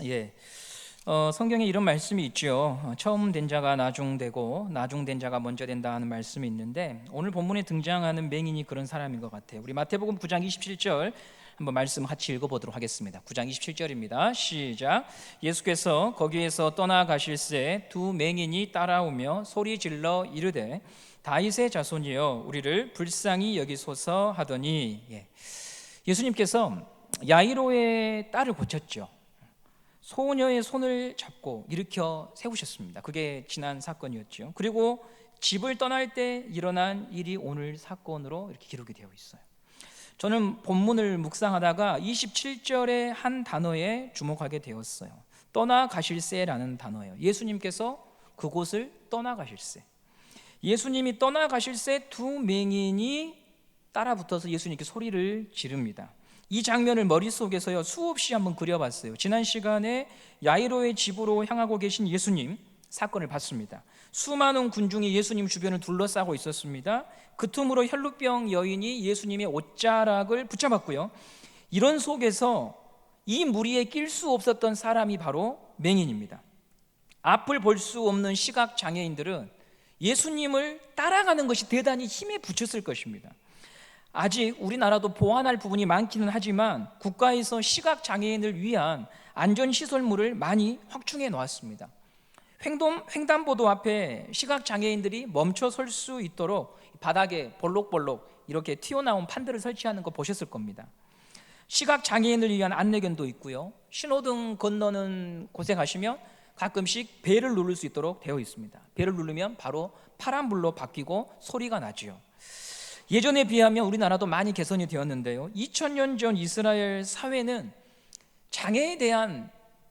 예, 성경에 이런 말씀이 있죠. 처음 된 자가 나중되고 나중된 자가 먼저 된다 하는 말씀이 있는데, 오늘 본문에 등장하는 맹인이 그런 사람인 것 같아요. 우리 마태복음 9장 27절 한번 말씀 같이 읽어보도록 하겠습니다. 9장 27절입니다. 시작. 예수께서 거기에서 떠나가실새 두 맹인이 따라오며 소리 질러 이르되 다윗의 자손이여 우리를 불쌍히 여기소서 하더니, 예수님께서 야이로의 딸을 고쳤죠. 소녀의 손을 잡고 일으켜 세우셨습니다. 그게 지난 사건이었죠. 그리고 집을 떠날 때 일어난 일이 오늘 사건으로 이렇게 기록이 되어 있어요. 저는 본문을 묵상하다가 27절의 한 단어에 주목하게 되었어요. 떠나가실새라는 단어예요. 예수님께서 그곳을 떠나가실새. 예수님이 떠나가실새 두 맹인이 따라붙어서 예수님께 소리를 지릅니다. 이 장면을 머릿속에서요 수없이 한번 그려봤어요. 지난 시간에 야이로의 집으로 향하고 계신 예수님 사건을 봤습니다. 수많은 군중이 예수님 주변을 둘러싸고 있었습니다. 그 틈으로 혈루병 여인이 예수님의 옷자락을 붙잡았고요. 이런 속에서 이 무리에 낄 수 없었던 사람이 바로 맹인입니다. 앞을 볼 수 없는 시각 장애인들은 예수님을 따라가는 것이 대단히 힘에 부쳤을 것입니다. 아직 우리나라도 보완할 부분이 많기는 하지만 국가에서 시각장애인을 위한 안전시설물을 많이 확충해 놓았습니다. 횡단보도 앞에 시각장애인들이 멈춰 설 수 있도록 바닥에 볼록볼록 이렇게 튀어나온 판들을 설치하는 거 보셨을 겁니다. 시각장애인을 위한 안내견도 있고요. 신호등 건너는 곳에 가시면 가끔씩 벨을 누를 수 있도록 되어 있습니다. 벨을 누르면 바로 파란불로 바뀌고 소리가 나지요. 예전에 비하면 우리나라도 많이 개선이 되었는데요, 2000년 전 이스라엘 사회는 장애에 대한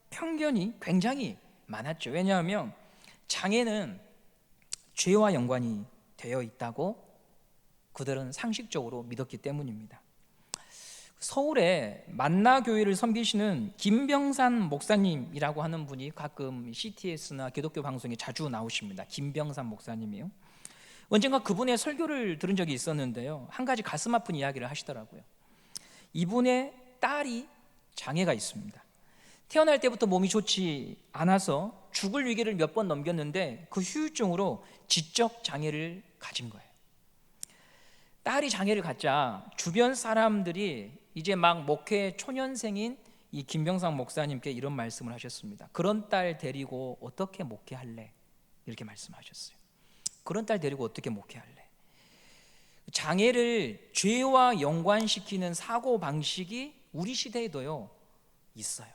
편견이 굉장히 많았죠. 왜냐하면 장애는 죄와 연관이 되어 있다고 그들은 상식적으로 믿었기 때문입니다. 서울에 만나교회를 섬기시는 김병산 목사님이라고 하는 분이 가끔 CTS나 기독교 방송에 자주 나오십니다. 김병산 목사님이요. 언젠가 그분의 설교를 들은 적이 있었는데요, 한 가지 가슴 아픈 이야기를 하시더라고요. 이분의 딸이 장애가 있습니다. 태어날 때부터 몸이 좋지 않아서 죽을 위기를 몇 번 넘겼는데 그 후유증으로 지적 장애를 가진 거예요. 딸이 장애를 갖자 주변 사람들이 이제 막 목회 초년생인 이 김병상 목사님께 이런 말씀을 하셨습니다. 그런 딸 데리고 어떻게 목회할래? 이렇게 말씀하셨어요. 그런 딸 데리고 어떻게 목회할래? 장애를 죄와 연관시키는 사고방식이 우리 시대에도요 있어요.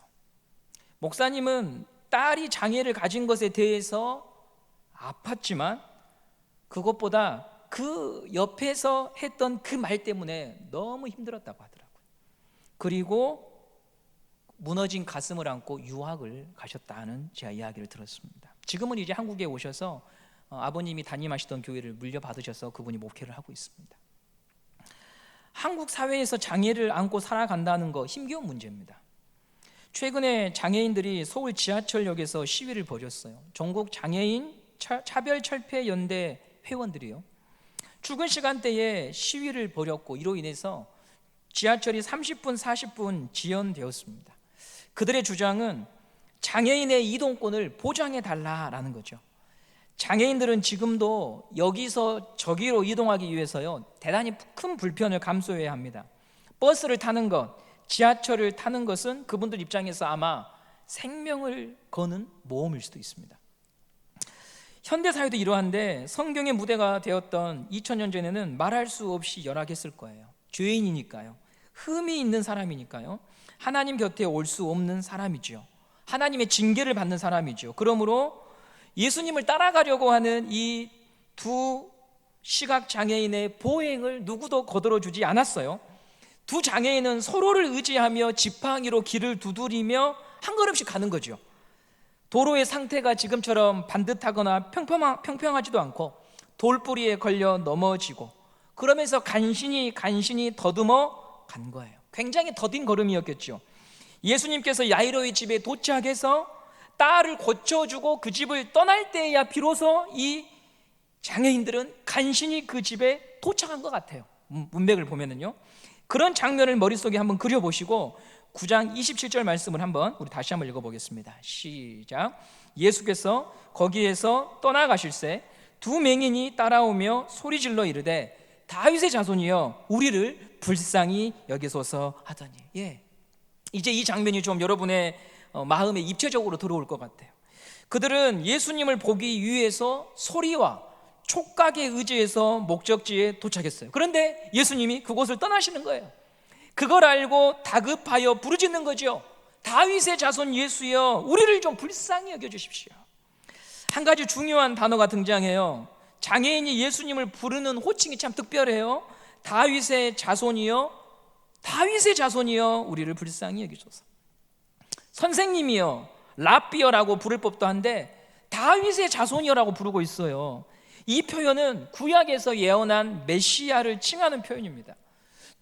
목사님은 딸이 장애를 가진 것에 대해서 아팠지만 그것보다 그 옆에서 했던 그 말 때문에 너무 힘들었다고 하더라고요. 그리고 무너진 가슴을 안고 유학을 가셨다는 제가 이야기를 들었습니다. 지금은 이제 한국에 오셔서 아버님이 담임하시던 교회를 물려받으셔서 그분이 목회를 하고 있습니다. 한국 사회에서 장애를 안고 살아간다는 거 힘겨운 문제입니다. 최근에 장애인들이 서울 지하철역에서 시위를 벌였어요. 전국 장애인 차별철폐연대 회원들이요, 출근 시간대에 시위를 벌였고 이로 인해서 지하철이 30분, 40분 지연되었습니다. 그들의 주장은 장애인의 이동권을 보장해 달라라는 거죠. 장애인들은 지금도 여기서 저기로 이동하기 위해서요 대단히 큰 불편을 감수해야 합니다. 버스를 타는 것, 지하철을 타는 것은 그분들 입장에서 아마 생명을 거는 모험일 수도 있습니다. 현대사회도 이러한데 성경의 무대가 되었던 2000년 전에는 말할 수 없이 열악했을 거예요. 죄인이니까요, 흠이 있는 사람이니까요, 하나님 곁에 올 수 없는 사람이죠. 하나님의 징계를 받는 사람이죠. 그러므로 예수님을 따라가려고 하는 이 두 시각장애인의 보행을 누구도 거들어주지 않았어요. 두 장애인은 서로를 의지하며 지팡이로 길을 두드리며 한 걸음씩 가는 거죠. 도로의 상태가 지금처럼 반듯하거나 평평하지도 않고 돌뿌리에 걸려 넘어지고 그러면서 간신히 더듬어 간 거예요. 굉장히 더딘 걸음이었겠죠. 예수님께서 야이로의 집에 도착해서 딸을 고쳐주고 그 집을 떠날 때야 비로소 이 장애인들은 간신히 그 집에 도착한 것 같아요. 문맥을 보면은요, 그런 장면을 머릿속에 한번 그려보시고 9장 27절 말씀을 우리 다시 한번 읽어보겠습니다. 시작. 예수께서 거기에서 떠나가실새 두 맹인이 따라오며 소리질러 이르되 다윗의 자손이여 우리를 불쌍히 여기소서 하더니. 이제 이 장면이 좀 여러분의 마음에 입체적으로 들어올 것 같아요. 그들은 예수님을 보기 위해서 소리와 촉각에 의지해서 목적지에 도착했어요. 그런데 예수님이 그곳을 떠나시는 거예요. 그걸 알고 다급하여 부르짖는 거죠. 다윗의 자손 예수여 우리를 좀 불쌍히 여겨주십시오. 한 가지 중요한 단어가 등장해요. 장애인이 예수님을 부르는 호칭이 참 특별해요. 다윗의 자손이여, 다윗의 자손이여 우리를 불쌍히 여기소서. 선생님이여, 랍비여라고 부를 법도 한데 다윗의 자손이여라고 부르고 있어요. 이 표현은 구약에서 예언한 메시아를 칭하는 표현입니다.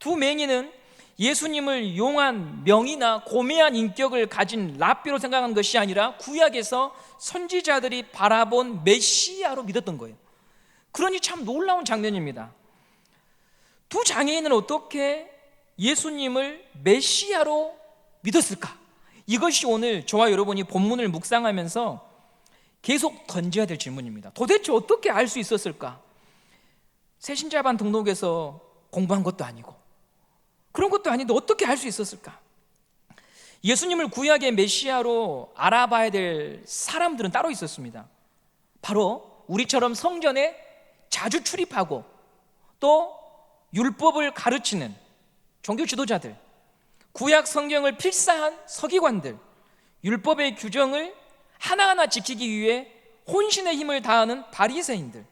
두 맹인은 예수님을 용한 명이나 고매한 인격을 가진 랍비로 생각한 것이 아니라 구약에서 선지자들이 바라본 메시아로 믿었던 거예요. 그러니 참 놀라운 장면입니다. 두 장애인은 어떻게 예수님을 메시아로 믿었을까? 이것이 오늘 저와 여러분이 본문을 묵상하면서 계속 던져야 될 질문입니다. 도대체 어떻게 알 수 있었을까? 새신자반 등록에서 공부한 것도 아니고 그런 것도 아닌데 어떻게 알 수 있었을까? 예수님을 구약의 메시아로 알아봐야 될 사람들은 따로 있었습니다. 바로 우리처럼 성전에 자주 출입하고 또 율법을 가르치는 종교 지도자들, 구약 성경을 필사한 서기관들, 율법의 규정을 하나하나 지키기 위해 혼신의 힘을 다하는 바리새인들,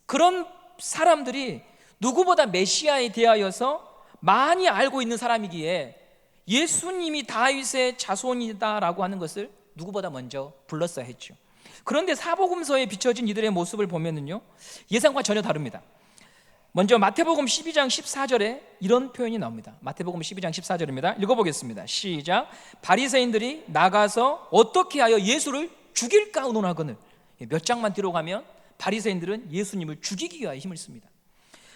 그런 사람들이 누구보다 메시아에 대하여서 많이 알고 있는 사람이기에 예수님이 다윗의 자손이다라고 하는 것을 누구보다 먼저 불렀어야 했죠. 그런데 사복음서에 비춰진 이들의 모습을 보면은요, 예상과 전혀 다릅니다. 먼저 마태복음 12장 14절에 이런 표현이 나옵니다. 마태복음 12장 14절입니다. 읽어보겠습니다. 시작. 바리새인들이 나가서 어떻게 하여 예수를 죽일까 의논하거늘. 몇 장만 뒤로 가면 바리새인들은 예수님을 죽이기 위하여 힘을 씁니다.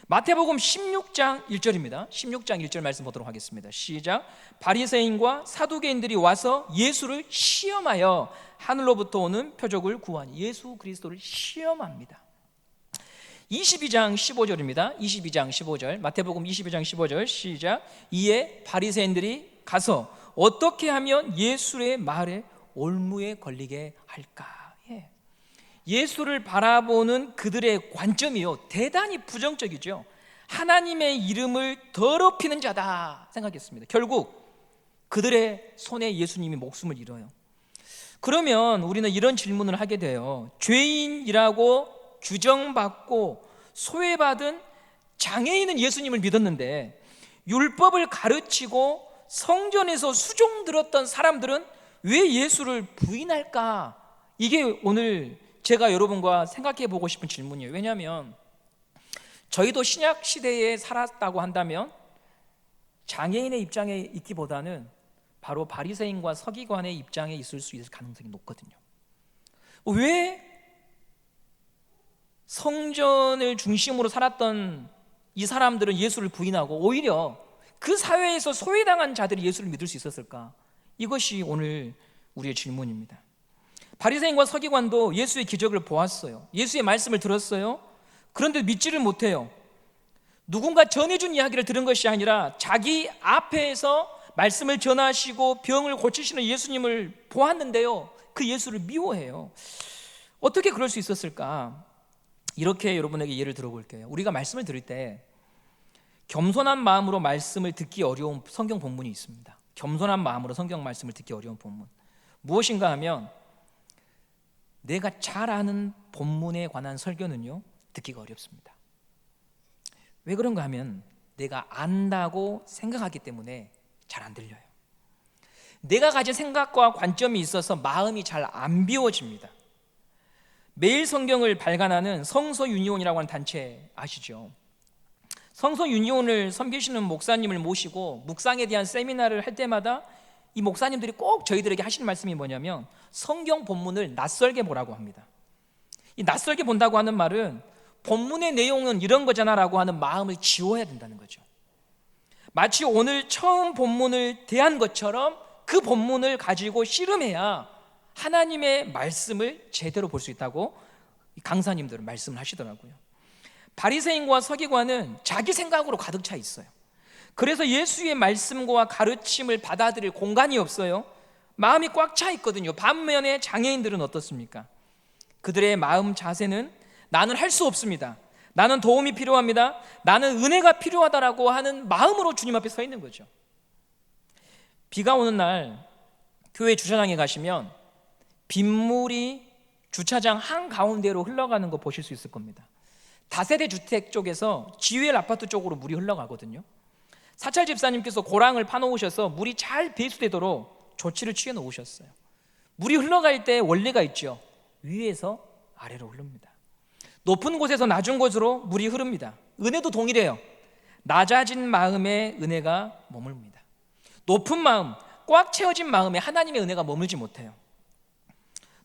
마태복음 16장 1절입니다. 16장 1절 말씀 보도록 하겠습니다. 시작. 바리새인과 사두개인들이 와서 예수를 시험하여 하늘로부터 오는 표적을 구하니. 예수 그리스도를 시험합니다. 22장 15절입니다. 22장 15절, 마태복음 22장 15절 시작. 이에 바리새인들이 가서 어떻게 하면 예수의 말에 올무에 걸리게 할까? 예수를 바라보는 그들의 관점이요, 대단히 부정적이죠. 하나님의 이름을 더럽히는 자다 생각했습니다. 결국 그들의 손에 예수님이 목숨을 잃어요. 그러면 우리는 이런 질문을 하게 돼요. 죄인이라고 규정받고 소외받은 장애인은 예수님을 믿었는데 율법을 가르치고 성전에서 수종 들었던 사람들은 왜 예수를 부인할까? 이게 오늘 제가 여러분과 생각해 보고 싶은 질문이에요. 왜냐하면 저희도 신약 시대에 살았다고 한다면 장애인의 입장에 있기보다는 바로 바리새인과 서기관의 입장에 있을 수 있을 가능성이 높거든요. 왜 성전을 중심으로 살았던 이 사람들은 예수를 부인하고 오히려 그 사회에서 소외당한 자들이 예수를 믿을 수 있었을까? 이것이 오늘 우리의 질문입니다. 바리새인과 서기관도 예수의 기적을 보았어요. 예수의 말씀을 들었어요. 그런데 믿지를 못해요. 누군가 전해준 이야기를 들은 것이 아니라 자기 앞에서 말씀을 전하시고 병을 고치시는 예수님을 보았는데요, 그 예수를 미워해요. 어떻게 그럴 수 있었을까? 이렇게 여러분에게 예를 들어볼게요. 우리가 말씀을 들을 때 겸손한 마음으로 말씀을 듣기 어려운 성경 본문이 있습니다. 겸손한 마음으로 성경 말씀을 듣기 어려운 본문, 무엇인가 하면 내가 잘 아는 본문에 관한 설교는요, 듣기가 어렵습니다. 왜 그런가 하면 내가 안다고 생각하기 때문에 잘 안 들려요. 내가 가진 생각과 관점이 있어서 마음이 잘 안 비워집니다. 매일 성경을 발간하는 성서유니온이라고 하는 단체 아시죠? 성서유니온을 섬기시는 목사님을 모시고 묵상에 대한 세미나를 할 때마다 이 목사님들이 꼭 저희들에게 하시는 말씀이 뭐냐면 성경 본문을 낯설게 보라고 합니다. 이 낯설게 본다고 하는 말은 본문의 내용은 이런 거잖아 라고 하는 마음을 지워야 된다는 거죠. 마치 오늘 처음 본문을 대한 것처럼 그 본문을 가지고 씨름해야 하나님의 말씀을 제대로 볼 수 있다고 강사님들은 말씀을 하시더라고요. 바리새인과 서기관은 자기 생각으로 가득 차 있어요. 그래서 예수의 말씀과 가르침을 받아들일 공간이 없어요. 마음이 꽉 차 있거든요. 반면에 장애인들은 어떻습니까? 그들의 마음 자세는 나는 할 수 없습니다. 나는 도움이 필요합니다. 나는 은혜가 필요하다라고 하는 마음으로 주님 앞에 서 있는 거죠. 비가 오는 날 교회 주차장에 가시면 빗물이 주차장 한가운데로 흘러가는 거 보실 수 있을 겁니다. 다세대 주택 쪽에서 지웰 아파트 쪽으로 물이 흘러가거든요. 사찰 집사님께서 고랑을 파놓으셔서 물이 잘 배수되도록 조치를 취해 놓으셨어요. 물이 흘러갈 때 원리가 있죠. 위에서 아래로 흐릅니다. 높은 곳에서 낮은 곳으로 물이 흐릅니다. 은혜도 동일해요. 낮아진 마음에 은혜가 머물릅니다. 높은 마음, 꽉 채워진 마음에 하나님의 은혜가 머물지 못해요.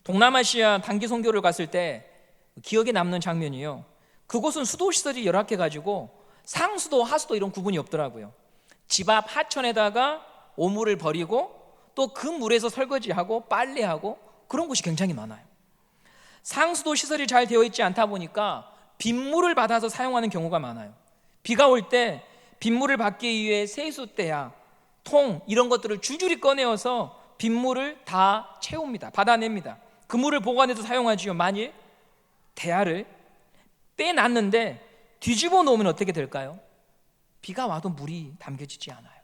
동남아시아 단기 선교를 갔을 때 기억에 남는 장면이요, 그곳은 수도시설이 열악해가지고 상수도 하수도 이런 구분이 없더라고요. 집 앞 하천에다가 오물을 버리고 또 그 물에서 설거지하고 빨래하고 그런 곳이 굉장히 많아요. 상수도 시설이 잘 되어 있지 않다 보니까 빗물을 받아서 사용하는 경우가 많아요. 비가 올 때 빗물을 받기 위해 세수대야 통 이런 것들을 줄줄이 꺼내어서 빗물을 다 채웁니다. 받아냅니다. 그 물을 보관해서 사용하지요. 만일 대야를 빼놨는데 뒤집어 놓으면 어떻게 될까요? 비가 와도 물이 담겨지지 않아요.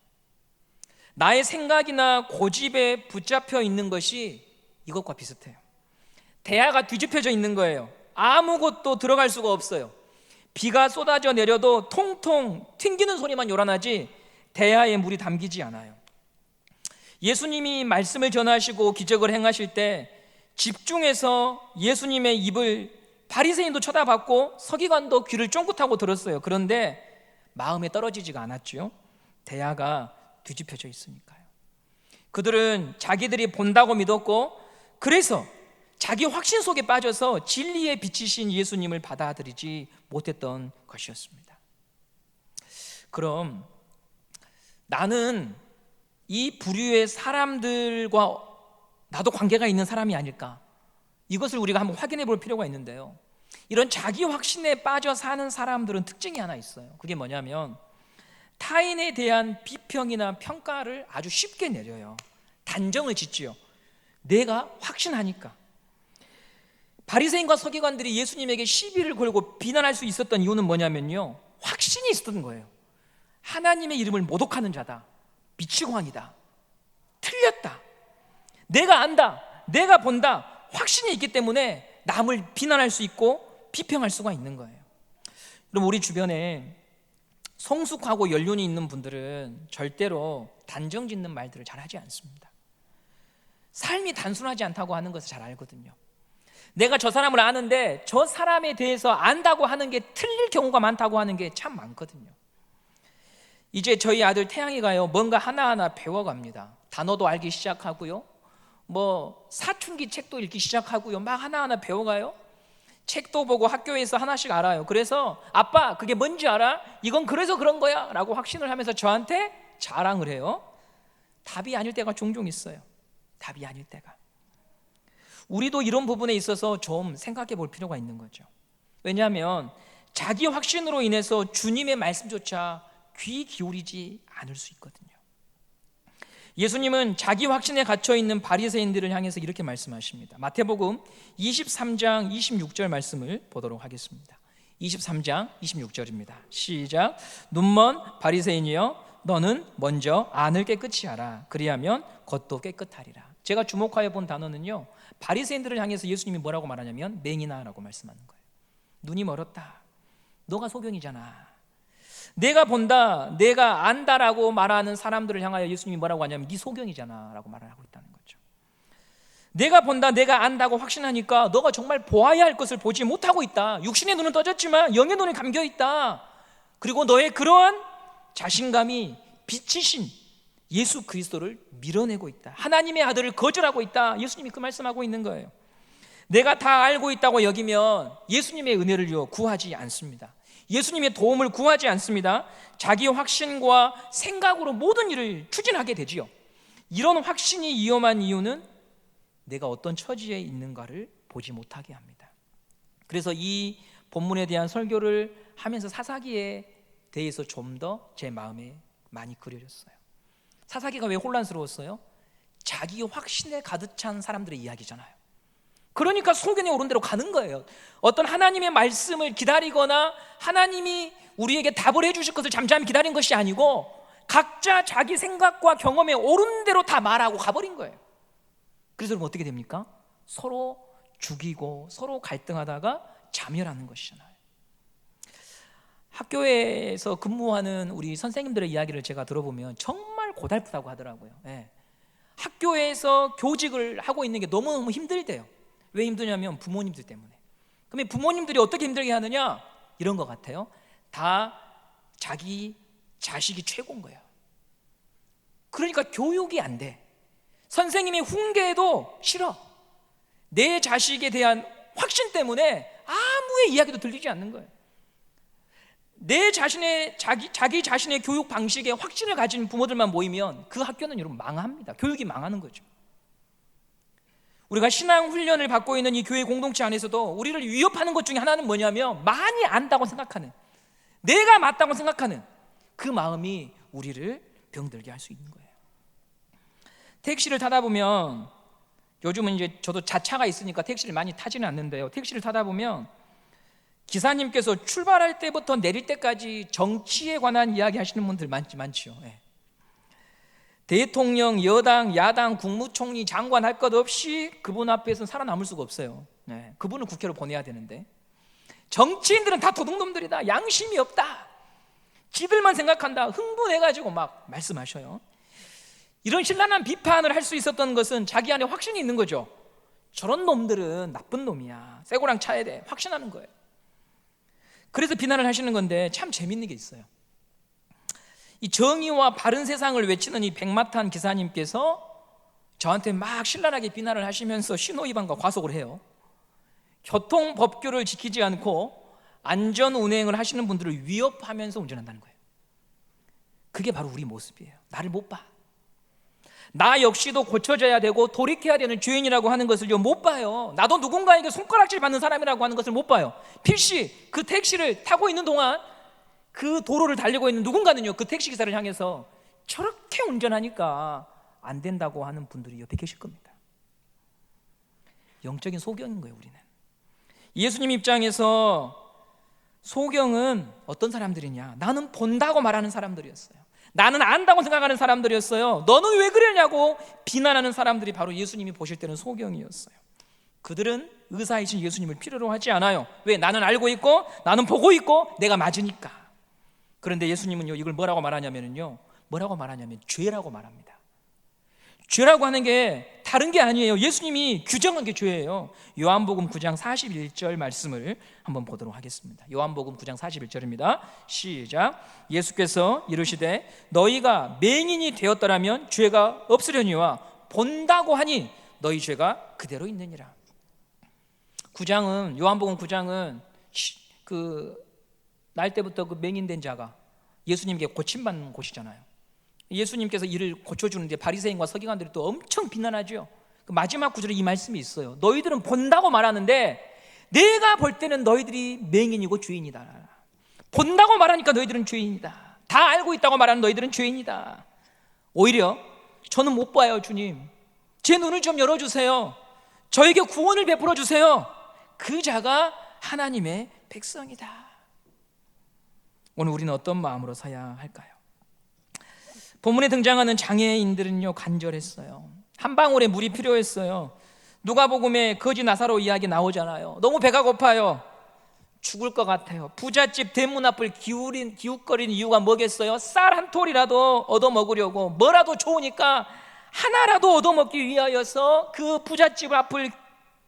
나의 생각이나 고집에 붙잡혀 있는 것이 이것과 비슷해요. 대야가 뒤집혀져 있는 거예요. 아무것도 들어갈 수가 없어요. 비가 쏟아져 내려도 통통 튕기는 소리만 요란하지 대야에 물이 담기지 않아요. 예수님이 말씀을 전하시고 기적을 행하실 때 집중해서 예수님의 입을 바리새인도 쳐다봤고 서기관도 귀를 쫑긋하고 들었어요. 그런데 마음에 떨어지지가 않았죠. 대야가 뒤집혀져 있으니까요. 그들은 자기들이 본다고 믿었고 그래서 자기 확신 속에 빠져서 진리에 비치신 예수님을 받아들이지 못했던 것이었습니다. 그럼 나는 이 부류의 사람들과 나도 관계가 있는 사람이 아닐까? 이것을 우리가 한번 확인해 볼 필요가 있는데요, 이런 자기 확신에 빠져 사는 사람들은 특징이 하나 있어요. 그게 뭐냐면 타인에 대한 비평이나 평가를 아주 쉽게 내려요. 단정을 짓지요. 내가 확신하니까. 바리새인과 서기관들이 예수님에게 시비를 걸고 비난할 수 있었던 이유는 뭐냐면요, 확신이 있었던 거예요. 하나님의 이름을 모독하는 자다, 미치광이다, 틀렸다, 내가 안다, 내가 본다, 확신이 있기 때문에 남을 비난할 수 있고 비평할 수가 있는 거예요. 그럼 우리 주변에 성숙하고 연륜이 있는 분들은 절대로 단정짓는 말들을 잘 하지 않습니다. 삶이 단순하지 않다고 하는 것을 잘 알거든요. 내가 저 사람을 아는데 저 사람에 대해서 안다고 하는 게 틀릴 경우가 많다고 하는 게 참 많거든요. 이제 저희 아들 태양이가요, 뭔가 하나하나 배워갑니다. 단어도 알기 시작하고요, 뭐 사춘기 책도 읽기 시작하고요, 막 하나하나 배워가요. 책도 보고 학교에서 하나씩 알아요. 그래서 아빠 그게 뭔지 알아? 이건 그래서 그런 거야 라고 확신을 하면서 저한테 자랑을 해요. 답이 아닐 때가 종종 있어요. 답이 아닐 때가. 우리도 이런 부분에 있어서 좀 생각해 볼 필요가 있는 거죠. 왜냐하면 자기 확신으로 인해서 주님의 말씀조차 귀 기울이지 않을 수 있거든요. 예수님은 자기 확신에 갇혀있는 바리새인들을 향해서 이렇게 말씀하십니다. 마태복음 23장 26절 말씀을 보도록 하겠습니다. 23장 26절입니다. 시작. 눈먼 바리새인이여, 너는 먼저 안을 깨끗이 하라. 그리하면 겉도 깨끗하리라. 제가 주목하여 본 단어는요, 바리새인들을 향해서 예수님이 뭐라고 말하냐면 맹인아라고 말씀하는 거예요. 눈이 멀었다, 너가 소경이잖아. 내가 본다, 내가 안다라고 말하는 사람들을 향하여 예수님이 뭐라고 하냐면 네 소경이잖아 라고 말을 하고 있다는 거죠. 내가 본다, 내가 안다고 확신하니까 너가 정말 보아야 할 것을 보지 못하고 있다. 육신의 눈은 떠졌지만 영의 눈이 감겨 있다. 그리고 너의 그러한 자신감이 빛이신 예수 그리스도를 밀어내고 있다. 하나님의 아들을 거절하고 있다. 예수님이 그 말씀하고 있는 거예요. 내가 다 알고 있다고 여기면 예수님의 은혜를 구하지 않습니다. 예수님의 도움을 구하지 않습니다. 자기 확신과 생각으로 모든 일을 추진하게 되지요. 이런 확신이 위험한 이유는 내가 어떤 처지에 있는가를 보지 못하게 합니다. 그래서 이 본문에 대한 설교를 하면서 사사기에 대해서 좀 더 제 마음에 많이 그려졌어요. 사사기가 왜 혼란스러웠어요? 자기 확신에 가득 찬 사람들의 이야기잖아요. 그러니까 소견에 오른 대로 가는 거예요. 어떤 하나님의 말씀을 기다리거나 하나님이 우리에게 답을 해주실 것을 잠잠히 기다린 것이 아니고 각자 자기 생각과 경험에 오른 대로 다 말하고 가버린 거예요. 그래서 그럼 어떻게 됩니까? 서로 죽이고 서로 갈등하다가 자멸하는 것이잖아요. 학교에서 근무하는 우리 선생님들의 이야기를 제가 들어보면 정말 고달프다고 하더라고요. 예. 학교에서 교직을 하고 있는 게 너무너무 힘들대요. 왜 힘드냐면 부모님들 때문에. 그러면 부모님들이 어떻게 힘들게 하느냐? 이런 것 같아요. 다 자기 자식이 최고인 거예요. 그러니까 교육이 안 돼. 선생님이 훈계해도 싫어. 내 자식에 대한 확신 때문에 아무의 이야기도 들리지 않는 거예요. 내 자신의 자기 자신의 교육 방식에 확신을 가진 부모들만 모이면 그 학교는 여러분 망합니다. 교육이 망하는 거죠. 우리가 신앙 훈련을 받고 있는 이 교회 공동체 안에서도 우리를 위협하는 것 중에 하나는 뭐냐면 많이 안다고 생각하는, 내가 맞다고 생각하는 그 마음이 우리를 병들게 할 수 있는 거예요. 택시를 타다 보면, 요즘은 이제 저도 자차가 있으니까 택시를 많이 타지는 않는데요, 택시를 타다 보면 기사님께서 출발할 때부터 내릴 때까지 정치에 관한 이야기 하시는 분들 많지요. 예. 대통령, 여당, 야당, 국무총리, 장관 할 것 없이 그분 앞에서는 살아남을 수가 없어요. 네. 그분을 국회로 보내야 되는데 정치인들은 다 도둑놈들이다, 양심이 없다, 지들만 생각한다, 흥분해가지고 막 말씀하셔요. 이런 신랄한 비판을 할 수 있었던 것은 자기 안에 확신이 있는 거죠. 저런 놈들은 나쁜 놈이야, 쇠고랑 차야 돼, 확신하는 거예요. 그래서 비난을 하시는 건데 참 재밌는 게 있어요. 이 정의와 바른 세상을 외치는 이 백마탄 기사님께서 저한테 막 신랄하게 비난을 하시면서 신호위반과 과속을 해요. 교통법규를 지키지 않고 안전운행을 하시는 분들을 위협하면서 운전한다는 거예요. 그게 바로 우리 모습이에요. 나를 못 봐. 나 역시도 고쳐져야 되고 돌이켜야 되는 죄인이라고 하는 것을 못 봐요. 나도 누군가에게 손가락질 받는 사람이라고 하는 것을 못 봐요. 필시 그 택시를 타고 있는 동안 그 도로를 달리고 있는 누군가는요, 그 택시기사를 향해서 저렇게 운전하니까 안 된다고 하는 분들이 옆에 계실 겁니다. 영적인 소경인 거예요, 우리는. 예수님 입장에서 소경은 어떤 사람들이냐? 나는 본다고 말하는 사람들이었어요. 나는 안다고 생각하는 사람들이었어요. 너는 왜 그러냐고 비난하는 사람들이 바로 예수님이 보실 때는 소경이었어요. 그들은 의사이신 예수님을 필요로 하지 않아요. 왜? 나는 알고 있고 나는 보고 있고 내가 맞으니까. 그런데 예수님은요, 이걸 뭐라고 말하냐면요, 죄라고 말합니다. 죄라고 하는 게 다른 게 아니에요. 예수님이 규정한 게 죄예요. 요한복음 9장 41절 말씀을 한번 보도록 하겠습니다. 요한복음 9장 41절입니다. 시작. 예수께서 이르시되 너희가 맹인이 되었더라면 죄가 없으려니와 본다고 하니 너희 죄가 그대로 있느니라. 요한복음 9장은 날 때부터 그 맹인된 자가 예수님께 고침받는 곳이잖아요. 예수님께서 이를 고쳐주는데 바리새인과 서기관들이 또 엄청 비난하죠. 그 마지막 구절에 이 말씀이 있어요. 너희들은 본다고 말하는데 내가 볼 때는 너희들이 맹인이고 죄인이다. 본다고 말하니까 너희들은 죄인이다. 다 알고 있다고 말하는 너희들은 죄인이다. 오히려 저는 못 봐요, 주님. 제 눈을 좀 열어주세요. 저에게 구원을 베풀어 주세요. 그 자가 하나님의 백성이다. 오늘 우리는 어떤 마음으로 서야 할까요? 본문에 등장하는 장애인들은요, 간절했어요. 한 방울의 물이 필요했어요. 누가복음에 거지 나사로 이야기 나오잖아요. 너무 배가 고파요. 죽을 것 같아요. 부잣집 대문 앞을 기웃거리는 이유가 뭐겠어요? 쌀 한 톨이라도 얻어먹으려고, 뭐라도 좋으니까 하나라도 얻어먹기 위하여서 그 부잣집 앞을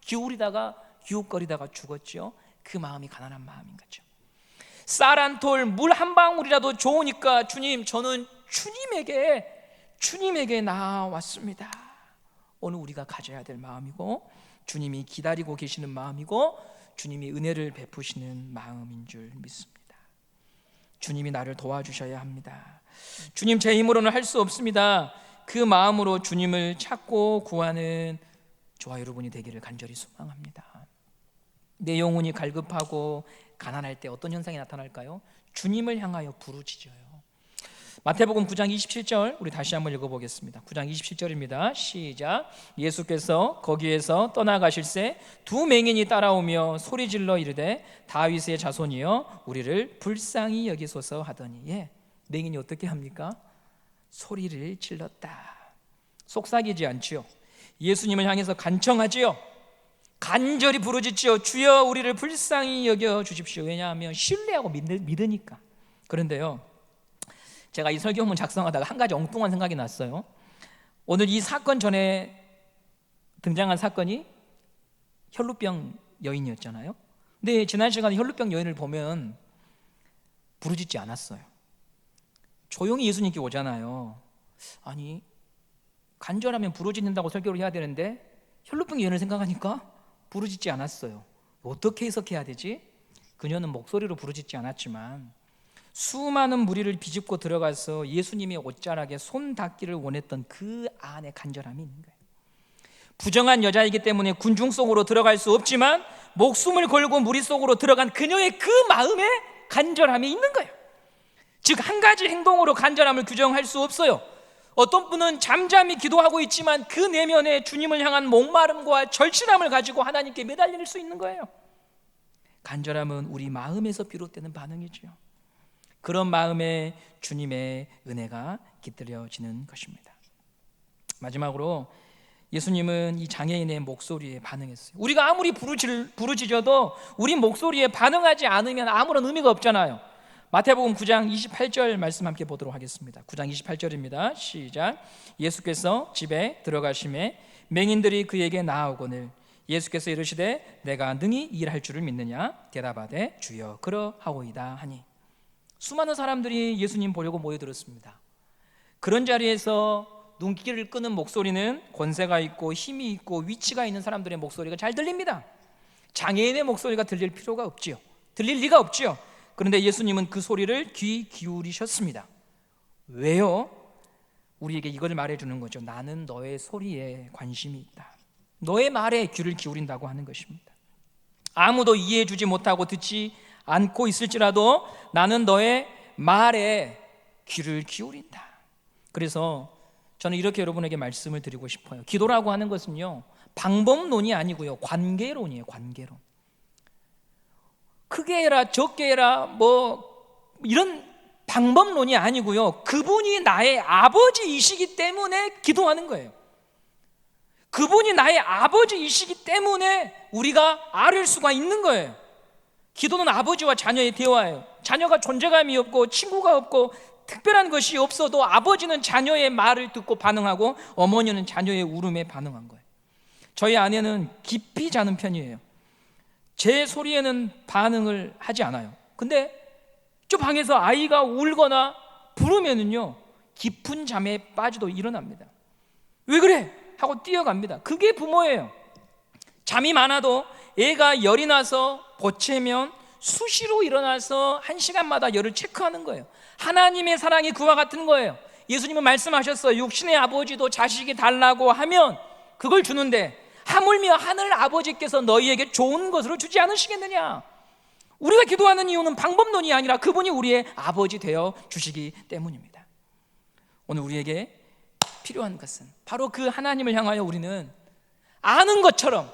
기웃거리다가 죽었죠. 그 마음이 가난한 마음인 거죠. 쌀 한 톨, 물 한 방울이라도 좋으니까 주님, 저는 주님에게 나왔습니다. 오늘 우리가 가져야 될 마음이고, 주님이 기다리고 계시는 마음이고, 주님이 은혜를 베푸시는 마음인 줄 믿습니다. 주님이 나를 도와주셔야 합니다. 주님, 제 힘으로는 할 수 없습니다. 그 마음으로 주님을 찾고 구하는 저와 여러분이 되기를 간절히 소망합니다. 내 영혼이 갈급하고 가난할 때 어떤 현상이 나타날까요? 주님을 향하여 부르짖어요. 마태복음 9장 27절 우리 다시 한번 읽어보겠습니다. 9장 27절입니다. 시작. 예수께서 거기에서 떠나가실새 두 맹인이 따라오며 소리질러 이르되 다윗의 자손이여 우리를 불쌍히 여기소서 하더니, 맹인이 어떻게 합니까? 소리를 질렀다. 속삭이지 않지요. 예수님을 향해서 간청하지요. 간절히 부르짖지요. 주여 우리를 불쌍히 여겨 주십시오. 왜냐하면 신뢰하고 믿으니까. 그런데요, 제가 이 설교문 작성하다가 한 가지 엉뚱한 생각이 났어요. 오늘 이 사건 전에 등장한 사건이 혈루병 여인이었잖아요. 근데 지난 시간에 혈루병 여인을 보면 부르짖지 않았어요. 조용히 예수님께 오잖아요. 아니, 간절하면 부르짖는다고 설교를 해야 되는데 혈루병 여인을 생각하니까 부르짖지 않았어요. 어떻게 해석해야 되지? 그녀는 목소리로 부르짖지 않았지만 수많은 무리를 비집고 들어가서 예수님의 옷자락에 손 닿기를 원했던 그 안에 간절함이 있는 거예요. 부정한 여자이기 때문에 군중 속으로 들어갈 수 없지만 목숨을 걸고 무리 속으로 들어간 그녀의 그 마음에 간절함이 있는 거예요. 즉, 한 가지 행동으로 간절함을 규정할 수 없어요. 어떤 분은 잠잠히 기도하고 있지만 그 내면에 주님을 향한 목마름과 절실함을 가지고 하나님께 매달릴 수 있는 거예요. 간절함은 우리 마음에서 비롯되는 반응이죠. 그런 마음에 주님의 은혜가 깃들여지는 것입니다. 마지막으로 예수님은 이 장애인의 목소리에 반응했어요. 우리가 아무리 부르짖어도 우리 목소리에 반응하지 않으면 아무런 의미가 없잖아요. 마태복음 9장 28절 말씀 함께 보도록 하겠습니다. 9장 28절입니다. 시작. 예수께서 집에 들어가심에 맹인들이 그에게 나아오거늘 예수께서 이르시되 내가 능히 일할 줄을 믿느냐 대답하되 주여 그러하오이다 하니, 수많은 사람들이 예수님 보려고 모여들었습니다. 그런 자리에서 눈길을 끄는 목소리는 권세가 있고 힘이 있고 위치가 있는 사람들의 목소리가 잘 들립니다. 장애인의 목소리가 들릴 필요가 없지요. 들릴 리가 없지요. 그런데 예수님은 그 소리를 귀 기울이셨습니다. 왜요? 우리에게 이걸 말해주는 거죠. 나는 너의 소리에 관심이 있다. 너의 말에 귀를 기울인다고 하는 것입니다. 아무도 이해해주지 못하고 듣지 않고 있을지라도 나는 너의 말에 귀를 기울인다. 그래서 저는 이렇게 여러분에게 말씀을 드리고 싶어요. 기도라고 하는 것은요, 방법론이 아니고요, 관계론이에요. 관계론. 크게 해라 적게 해라 이런 방법론이 아니고요, 그분이 나의 아버지이시기 때문에 기도하는 거예요. 그분이 나의 아버지이시기 때문에 우리가 아뢰 수가 있는 거예요. 기도는 아버지와 자녀의 대화예요. 자녀가 존재감이 없고 친구가 없고 특별한 것이 없어도 아버지는 자녀의 말을 듣고 반응하고 어머니는 자녀의 울음에 반응한 거예요. 저희 아내는 깊이 자는 편이에요. 제 소리에는 반응을 하지 않아요. 근데 저 방에서 아이가 울거나 부르면은요, 깊은 잠에 빠지도 일어납니다. 왜 그래? 하고 뛰어갑니다. 그게 부모예요. 잠이 많아도 애가 열이 나서 보채면 수시로 일어나서 1시간마다 열을 체크하는 거예요. 하나님의 사랑이 그와 같은 거예요. 예수님은 말씀하셨어요. 육신의 아버지도 자식이 달라고 하면 그걸 주는데 하물며 하늘 아버지께서 너희에게 좋은 것으로 주지 않으시겠느냐. 우리가 기도하는 이유는 방법론이 아니라 그분이 우리의 아버지 되어 주시기 때문입니다. 오늘 우리에게 필요한 것은 바로 그 하나님을 향하여 우리는 아는 것처럼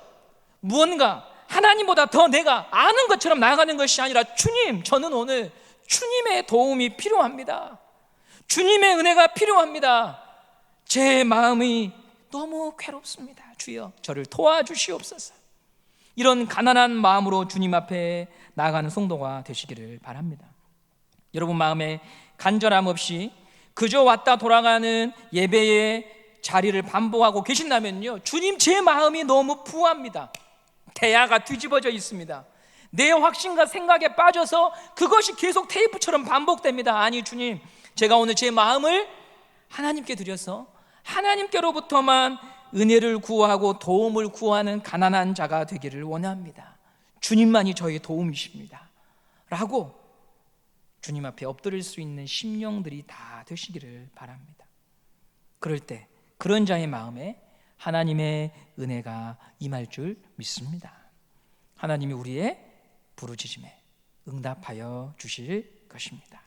무언가 하나님보다 더 내가 아는 것처럼 나아가는 것이 아니라, 주님, 저는 오늘 주님의 도움이 필요합니다. 주님의 은혜가 필요합니다. 제 마음이 너무 괴롭습니다. 주여 저를 도와주시옵소서. 이런 가난한 마음으로 주님 앞에 나아가는 성도가 되시기를 바랍니다. 여러분 마음에 간절함 없이 그저 왔다 돌아가는 예배의 자리를 반복하고 계신다면요, 주님 제 마음이 너무 부합니다. 대야가 뒤집어져 있습니다. 내 확신과 생각에 빠져서 그것이 계속 테이프처럼 반복됩니다. 아니 주님, 제가 오늘 제 마음을 하나님께 드려서 하나님께로부터만 은혜를 구하고 도움을 구하는 가난한 자가 되기를 원합니다. 주님만이 저의 도움이십니다 라고 주님 앞에 엎드릴 수 있는 심령들이 다 되시기를 바랍니다. 그럴 때 그런 자의 마음에 하나님의 은혜가 임할 줄 믿습니다. 하나님이 우리의 부르짖음에 응답하여 주실 것입니다.